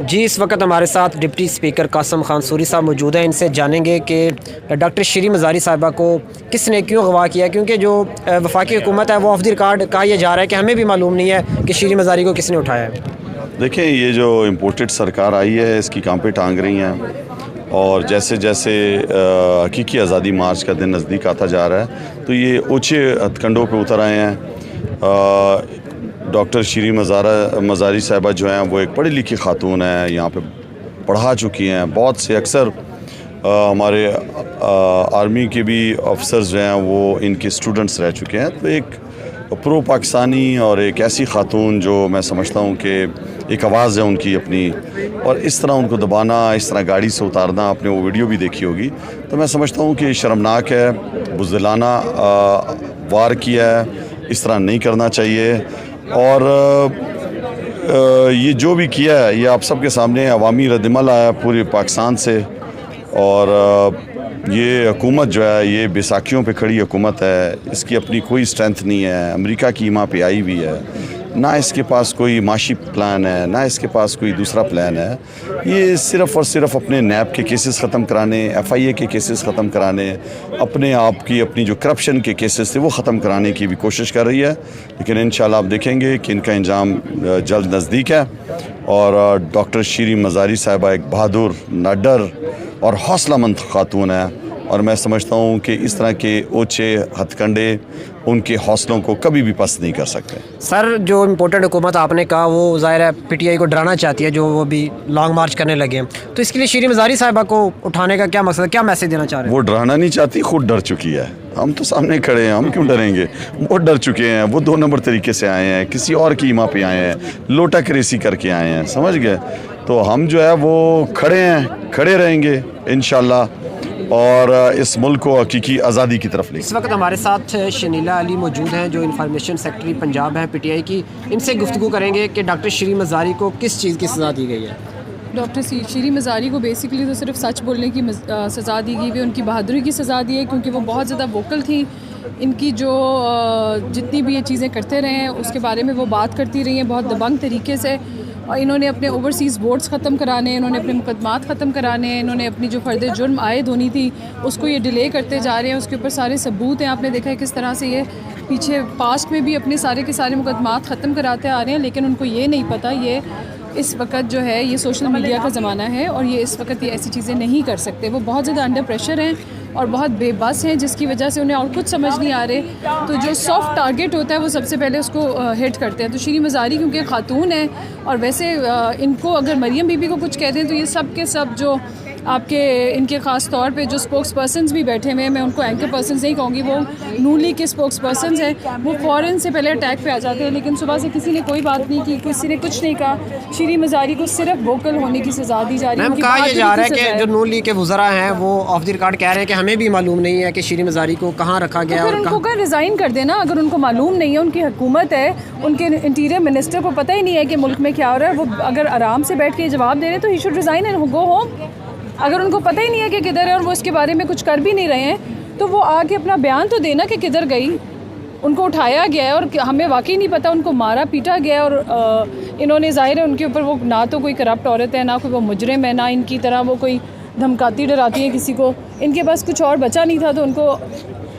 جی اس وقت ہمارے ساتھ deputy speaker Qasim Khan sorry صاحب موجود ہیں. ان سے جانیں گے کہ ڈاکٹر شیریں مزاری صاحبہ کو کس نے کیوں اغوا کیا, کیونکہ جو وفاقی حکومت ہے وہ آف دی ریکارڈ کہا یہ جا رہا ہے کہ ہمیں بھی معلوم نہیں ہے کہ شیریں مزاری کو کس نے اٹھایا ہے. دیکھیں, یہ جو امپورٹڈ سرکار آئی ہے اس کی کانپیں ٹانگ رہی ہیں, اور جیسے جیسے حقیقی آزادی مارچ کا دن نزدیک آتا جا رہا ہے تو یہ اونچے ہتھ کنڈوں پہ اتر آئے ہیں. ڈاکٹر شیریں مزاری صاحبہ جو ہیں وہ ایک پڑھی لکھی خاتون ہیں, یہاں پہ پڑھا چکی ہیں. بہت سے اکثر ہمارے آرمی کے بھی افسرز جو ہیں وہ ان کے اسٹوڈنٹس رہ چکے ہیں. تو ایک پرو پاکستانی اور ایک ایسی خاتون جو میں سمجھتا ہوں کہ ایک آواز ہے ان کی اپنی, اور اس طرح ان کو دبانا, اس طرح گاڑی سے اتارنا, آپ نے وہ ویڈیو بھی دیکھی ہوگی, تو میں سمجھتا ہوں کہ شرمناک ہے, بزدلانہ وار کیا ہے, اس طرح نہیں کرنا چاہیے. اور یہ جو بھی کیا ہے یہ آپ سب کے سامنے عوامی ردعمل آیا پورے پاکستان سے. اور یہ حکومت جو ہے یہ بیساکھیوں پہ کھڑی حکومت ہے, اس کی اپنی کوئی اسٹرینتھ نہیں ہے. امریکہ کی ماں پہ آئی ہوئی ہے, نہ اس کے پاس کوئی معاشی پلان ہے, نہ اس کے پاس کوئی دوسرا پلان ہے. یہ صرف اور صرف اپنے نیب کے کیسز ختم کرانے, ایف آئی اے کے کیسز ختم کرانے, اپنے آپ کی اپنی جو کرپشن کے کیسز تھے وہ ختم کرانے کی بھی کوشش کر رہی ہے. لیکن انشاءاللہ آپ دیکھیں گے کہ ان کا انجام جلد نزدیک ہے. اور ڈاکٹر شیریں مزاری صاحبہ ایک بہادر, نڈر اور حوصلہ مند خاتون ہے, اور میں سمجھتا ہوں کہ اس طرح کے اونچے ہتھ کنڈے ان کے حوصلوں کو کبھی بھی پست نہیں کر سکتے. سر جو امپورٹڈ حکومت آپ نے کہا وہ ظاہر ہے پی ٹی آئی کو ڈرانا چاہتی ہے, جو وہ بھی لانگ مارچ کرنے لگے ہیں, تو اس کے لیے شیریں مزاری صاحبہ کو اٹھانے کا کیا مقصد ہے, کیا میسیج دینا چاہ رہے ہیں؟ وہ ڈرانا نہیں چاہتی, خود ڈر چکی ہے. ہم تو سامنے کھڑے ہیں, ہم کیوں ڈریں گے؟ وہ ڈر چکے ہیں, وہ 2 نمبر طریقے سے آئے ہیں, کسی اور کی ماں پہ آئے ہیں, لوٹا کریسی کر کے آئے ہیں, سمجھ گئے. تو ہم جو ہے وہ کھڑے ہیں, کھڑے رہیں گے انشاءاللہ, اور اس ملک کو حقیقی آزادی کی طرف لے. اس وقت ہمارے ساتھ شنیلا علی موجود ہیں جو انفارمیشن سیکرٹری پنجاب ہے پی ٹی آئی کی. ان سے گفتگو کریں گے کہ ڈاکٹر شیریں مزاری کو کس چیز کی سزا دی گئی ہے. ڈاکٹر شیریں مزاری کو بیسکلی تو صرف سچ بولنے کی سزا دی گئی ہے, ان کی بہادری کی سزا دی ہے, کیونکہ وہ بہت زیادہ ووکل تھیں. ان کی جو جتنی بھی یہ چیزیں کرتے رہے ہیں اس کے بارے میں وہ بات کرتی رہی ہیں بہت دبنگ طریقے سے. اور انہوں نے اپنے اوورسیز بورڈز ختم کرانے, انہوں نے اپنے مقدمات ختم کرانے, انہوں نے اپنی جو فرد جرم عائد ہونی تھی اس کو یہ ڈیلے کرتے جا رہے ہیں. اس کے اوپر سارے ثبوت ہیں, آپ نے دیکھا ہے کس طرح سے یہ پیچھے پاسٹ میں بھی اپنے سارے کے سارے مقدمات ختم کراتے آ رہے ہیں. لیکن ان کو یہ نہیں پتہ, یہ اس وقت جو ہے یہ سوشل میڈیا کا زمانہ ہے اور یہ اس وقت یہ ایسی چیزیں نہیں کر سکتے. وہ بہت زیادہ انڈر پریشر ہیں اور بہت بے بس ہیں, جس کی وجہ سے انہیں اور کچھ سمجھ نہیں آ رہے. تو جو سافٹ ٹارگٹ ہوتا ہے وہ سب سے پہلے اس کو ہٹ کرتے ہیں. تو شیریں مزاری کیونکہ خاتون ہے, اور ویسے ان کو اگر مریم بی بی کو کچھ کہہ دیں تو یہ سب کے سب جو آپ کے ان کے خاص طور پہ جو اسپوکس پرسنز بھی بیٹھے ہوئے ہیں, میں ان کو اینکر پرسنز نہیں کہوں گی, وہ نون لیگ کے اسپوکس پرسنز ہیں, وہ فوراً سے پہلے اٹیک پہ آ جاتے ہیں. لیکن صبح سے کسی نے کوئی بات نہیں کی, کسی نے کچھ نہیں کہا. شیریں مزاری کو صرف ووکل ہونے کی سزا دی جا رہی ہے. کہا یہ جا رہا ہے کہ جو نون لیگ کے وزراء ہیں وہ آف دی ریکارڈ کہہ رہے ہیں کہ ہمیں بھی معلوم نہیں ہے کہ شیریں مزاری کو کہاں رکھا گیا. پھر ان کو کہاں ریزائن کر دینا اگر ان کو معلوم نہیں ہے. ان کی حکومت ہے, ان کے انٹیریئر منسٹر کو پتہ ہی نہیں ہے کہ ملک میں کیا ہو رہا ہے. وہ اگر آرام سے بیٹھ کے جواب دے رہے ہیں تو he should resign and go home. اگر ان کو پتہ ہی نہیں ہے کہ کدھر ہے اور وہ اس کے بارے میں کچھ کر بھی نہیں رہے ہیں تو وہ آ کے اپنا بیان تو دینا کہ کدھر گئی. ان کو اٹھایا گیا ہے اور ہمیں واقعی نہیں پتہ, ان کو مارا پیٹا گیا, اور انہوں نے ظاہر ہے ان کے اوپر وہ نہ تو کوئی کرپٹ عورت ہے, نہ کوئی وہ مجرم ہے, نہ ان کی طرح وہ کوئی دھمکاتی ڈراتی ہیں کسی کو. ان کے پاس کچھ اور بچا نہیں تھا تو ان کو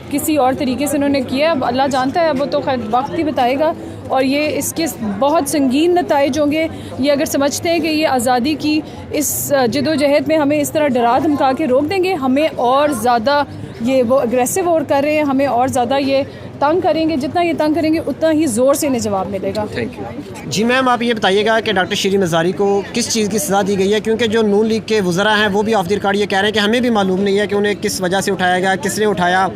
کسی اور طریقے سے انہوں نے کیا. اب اللہ جانتا ہے, اب وہ تو خیر وقت ہی بتائے گا. اور یہ اس کے بہت سنگین نتائج ہوں گے. یہ اگر سمجھتے ہیں کہ یہ آزادی کی اس جد و جہد میں ہمیں اس طرح ڈرا دھمکا کے روک دیں گے, ہمیں اور زیادہ یہ وہ اگریسو اور کر رہے ہیں, ہمیں اور زیادہ یہ تنگ کریں گے. جتنا یہ تنگ کریں گے اتنا ہی زور سے انہیں جواب ملے گا. Thank you. جی میم آپ یہ بتائیے گا کہ ڈاکٹر شیریں مزاری کو کس چیز کی سزا دی گئی ہے, کیونکہ جو نون لیگ کے وزراء ہیں وہ بھی آف دی ریکارڈ یہ کہہ رہے ہیں کہ ہمیں بھی معلوم نہیں ہے کہ انہیں کس وجہ سے اٹھایا گیا, کس نے اٹھایا.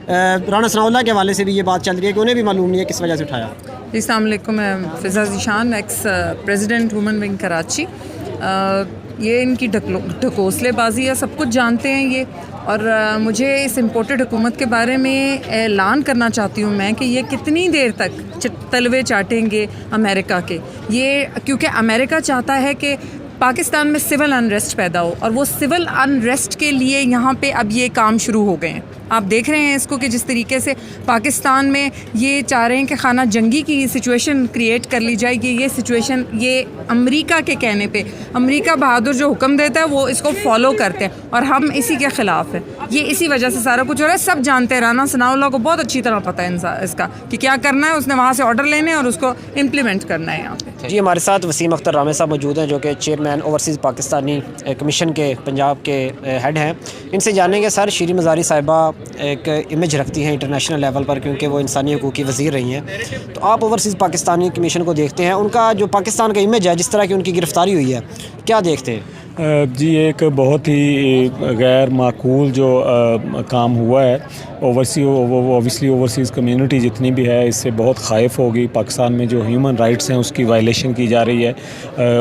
رانا ثناء اللہ کے حوالے سے بھی یہ بات چل رہی ہے کہ انہیں بھی معلوم نہیں ہے کس وجہ سے اٹھایا. السلام علیکم. میں Fiza Zeeshan, ex president women wing Karachi. یہ ان کی ڈھکوسلے بازی ہے, سب کچھ جانتے ہیں یہ. اور مجھے اس امپورٹڈ حکومت کے بارے میں اعلان کرنا چاہتی ہوں میں کہ یہ کتنی دیر تک تلوے چاٹیں گے امریکہ کے. یہ کیونکہ امریکہ چاہتا ہے کہ پاکستان میں سول انریسٹ پیدا ہو, اور وہ سول انریسٹ کے لیے یہاں پہ اب یہ کام شروع ہو گئے ہیں. آپ دیکھ رہے ہیں اس کو کہ جس طریقے سے پاکستان میں یہ چاہ رہے ہیں کہ خانہ جنگی کی سچویشن کریٹ کر لی جائے گی. یہ سچویشن یہ امریکہ کے کہنے پہ, امریکہ بہادر جو حکم دیتا ہے وہ اس کو فالو کرتے ہیں اور ہم اسی کے خلاف ہیں. یہ اسی وجہ سے سارا کچھ ہو رہا ہے. سب جانتے ہیں, رانا ثناء اللہ کو بہت اچھی طرح پتہ ہے اس کا کہ کیا کرنا ہے. اس نے وہاں سے آرڈر لینے اور اس کو امپلیمنٹ کرنا ہے یہاں پہ. جی, ہمارے ساتھ وسیم اختر رامے صاحب موجود ہیں جو کہ چیئرمین اوورسیز پاکستانی کمیشن کے پنجاب کے ہیڈ ہیں. ان سے جانیں گے سر, شیریں مزاری صاحبہ ایک امیج رکھتی ہیں انٹرنیشنل لیول پر کیونکہ وہ انسانی حقوق کی وزیر رہی ہیں. تو آپ اوورسیز پاکستانی کمیشن کو دیکھتے ہیں, ان کا جو پاکستان کا امیج ہے, جس طرح کی ان کی گرفتاری ہوئی ہے, کیا دیکھتے ہیں؟ جی, ایک بہت ہی غیر معقول جو کام ہوا ہے. اوبویسلی اوورسیز کمیونٹی جتنی بھی ہے اس سے بہت خائف ہوگی. پاکستان میں جو ہیومن رائٹس ہیں اس کی وائلیشن کی جا رہی ہے,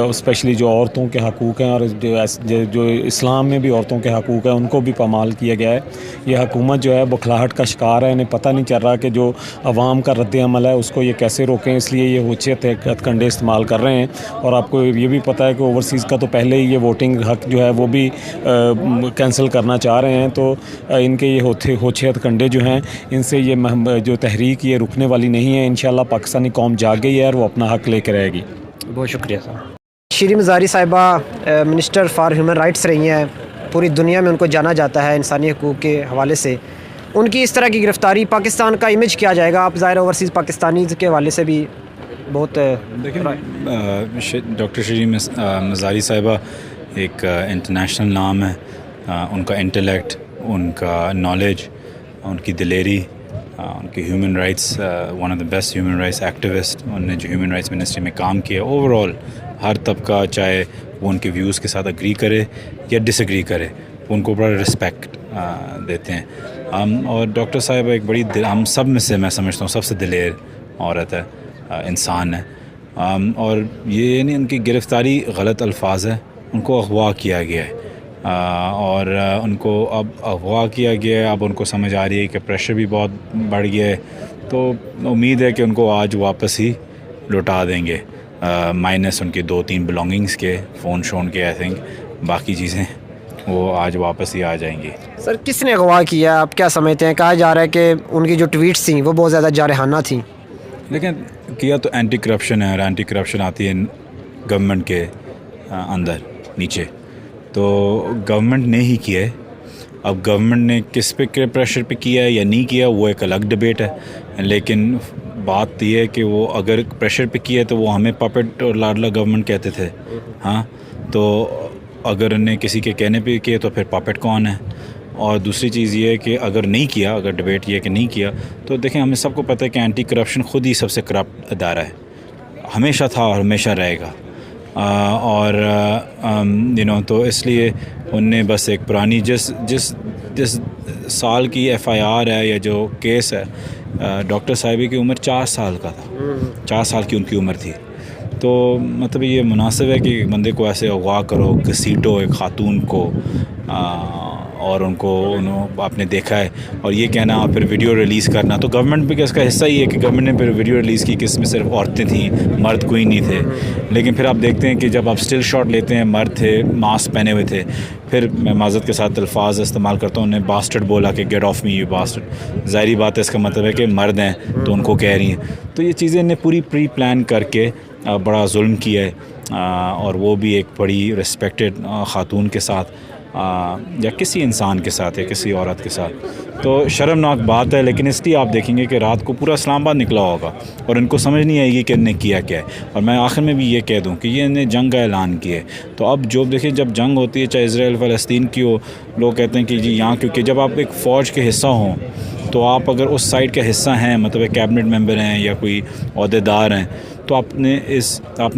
اسپیشلی جو عورتوں کے حقوق ہیں اور جو اسلام میں بھی عورتوں کے حقوق ہیں ان کو بھی پامال کیا گیا ہے. یہ حکومت جو ہے بکھلاہٹ کا شکار ہے. انہیں پتہ نہیں چل رہا کہ جو عوام کا رد عمل ہے اس کو یہ کیسے روکیں, اس لیے یہ ہوچیت ہتھ کنڈے استعمال کر رہے ہیں. اور آپ کو یہ بھی پتہ ہے کہ اوورسیز کا تو پہلے ہی یہ ووٹنگ حق جو ہے وہ بھی کینسل کرنا چاہ رہے ہیں. تو ان کے یہ ہوچے ہتھ کنڈے جو ہیں ان سے یہ جو تحریک یہ رکنے والی نہیں ہے. انشاءاللہ پاکستانی قوم جاگ گئی ہے اور وہ اپنا حق لے کے رہے گی. بہت شکریہ سر. شیریں مزاری صاحبہ منسٹر فار ہیومن رائٹس رہی ہیں, پوری دنیا میں ان کو جانا جاتا ہے انسانی حقوق کے حوالے سے. ان کی اس طرح کی گرفتاری پاکستان کا امیج کیا جائے گا؟ آپ ظاہر اوورسیز پاکستانی کے حوالے سے بھی بہت ڈاکٹر شیریں مزاری صاحبہ ایک انٹرنیشنل نام ہے. ان کا انٹلیکٹ, ان کا نالج, ان کی دلیری, ان کی human rights, one of the best human rights activist. انہوں نے جو ہیومن رائٹس منسٹری میں کام کیا اوور آل, ہر طبقہ چاہے وہ ان کے ویوز کے ساتھ اگری کرے یا ڈس ایگری کرے, ان کو بڑا رسپیکٹ دیتے ہیں. اور ڈاکٹر صاحبہ ایک بڑی ہم سب میں سے میں سمجھتا ہوں سب سے دلیر عورت ہے, انسان ہے. اور یہ نہیں, ان کی گرفتاری غلط الفاظ ہے. ان کو اغوا کیا گیا ہے اور ان کو اب اغوا کیا گیا ہے. اب ان کو سمجھ آ رہی ہے کہ پریشر بھی بہت بڑھ گیا ہے. تو امید ہے کہ ان کو آج واپس ہی لوٹا دیں گے, مائنس ان کے 2-3 بلانگنگس کے, فون شون کے. آئی تھنک باقی چیزیں وہ آج واپس ہی آ جائیں گی. سر, کس نے اغوا کیا, آپ کیا سمجھتے ہیں؟ کہا جا رہا ہے کہ ان کی جو ٹویٹس تھیں وہ بہت زیادہ جارحانہ تھیں. لیکن کیا تو اینٹی کرپشن ہے, اور اینٹی کرپشن آتی ہے گورنمنٹ کے اندر نیچے. تو گورنمنٹ نے ہی کیا ہے. اب گورنمنٹ نے کس پہ پریشر پہ کیا ہے یا نہیں کیا وہ ایک الگ ڈبیٹ ہے. لیکن بات یہ ہے کہ وہ اگر پریشر پہ کیا ہے تو وہ ہمیں پپٹ اور لاڈلا گورنمنٹ کہتے تھے. ہاں, تو اگر انہیں کسی کے کہنے پہ کیا تو پھر پپٹ کون ہے؟ اور دوسری چیز یہ ہے کہ اگر نہیں کیا, اگر ڈبیٹ یہ کہ نہیں کیا, تو دیکھیں ہمیں سب کو پتہ ہے کہ اینٹی کرپشن خود ہی سب سے کرپٹ ادارہ ہے, ہمیشہ تھا اور ہمیشہ رہے گا. اور تو اس لیے ان نے بس ایک پرانی جس سال کی FIR ہے یا جو کیس ہے, ڈاکٹر صاحبہ کی عمر 4 سال کا تھا, 4 سال کی ان کی عمر تھی. تو مطلب یہ مناسب ہے کہ ایک بندے کو ایسے اغوا کرو, گھسیٹو ایک خاتون کو, اور ان کو آپ نے دیکھا ہے, اور یہ کہنا اور پھر ویڈیو ریلیز کرنا. تو گورنمنٹ بھی اس کا حصہ ہی ہے کہ گورنمنٹ نے پھر ویڈیو ریلیز کی کہ اس میں صرف عورتیں تھیں, مرد کوئی نہیں تھے. لیکن پھر آپ دیکھتے ہیں کہ جب آپ اسٹل شاٹ لیتے ہیں, مرد تھے, ماسک پہنے ہوئے تھے. پھر میں معذرت کے ساتھ الفاظ استعمال کرتا ہوں, انہیں باسٹرڈ بولا کہ get off me you bastard. ظاہری بات ہے اس کا مطلب ہے کہ مرد ہیں تو ان کو کہہ رہی ہیں. تو یہ چیزیں انہیں پوری پری پلان کر کے بڑا ظلم کیا ہے, اور وہ بھی ایک بڑی رسپیکٹڈ خاتون کے ساتھ یا کسی انسان کے ساتھ یا کسی عورت کے ساتھ. تو شرمناک بات ہے. لیکن اس لیے آپ دیکھیں گے کہ رات کو پورا اسلام آباد نکلا ہوگا اور ان کو سمجھ نہیں آئے گی کہ ان نے کیا کیا ہے. اور میں آخر میں بھی یہ کہہ دوں کہ یہ انہیں جنگ کا اعلان کیا ہے. تو اب جو دیکھیں جب جنگ ہوتی ہے, چاہے اسرائیل فلسطین کی ہو, لوگ کہتے ہیں کہ جی یہاں, کیونکہ جب آپ ایک فوج کے حصہ ہوں تو آپ اگر اس سائڈ کا حصہ ہیں, مطلب ایک کیبنٹ ممبر ہیں یا کوئی عہدے دار ہیں, تو آپ نے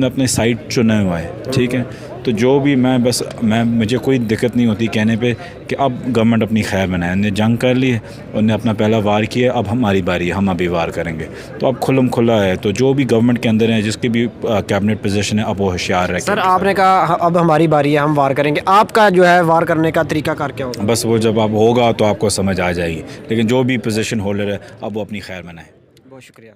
اپنے سائٹ چنا ہوا ہے. ٹھیک ہے, تو جو بھی مجھے کوئی دقت نہیں ہوتی کہنے پہ کہ اب گورنمنٹ اپنی خیر بنائے. انہیں جنگ کر لی ہے, انہیں اپنا پہلا وار کیا, اب ہماری باری ہے, ہم ابھی وار کریں گے. تو اب کھلم کھلا ہے. تو جو بھی گورنمنٹ کے اندر ہیں, جس کی بھی کیبنٹ پوزیشن ہے, اب وہ ہوشیار رہے. سر, آپ نے کہا اب ہماری باری ہے, ہم وار کریں گے. آپ کا جو ہے وار کرنے کا طریقہ کار کیا ہوگا؟ بس وہ جب اب ہوگا تو آپ کو سمجھ آ جائے گی. لیکن جو بھی پوزیشن ہولڈر ہے اب وہ اپنی خیر بنائے. بہت شکریہ.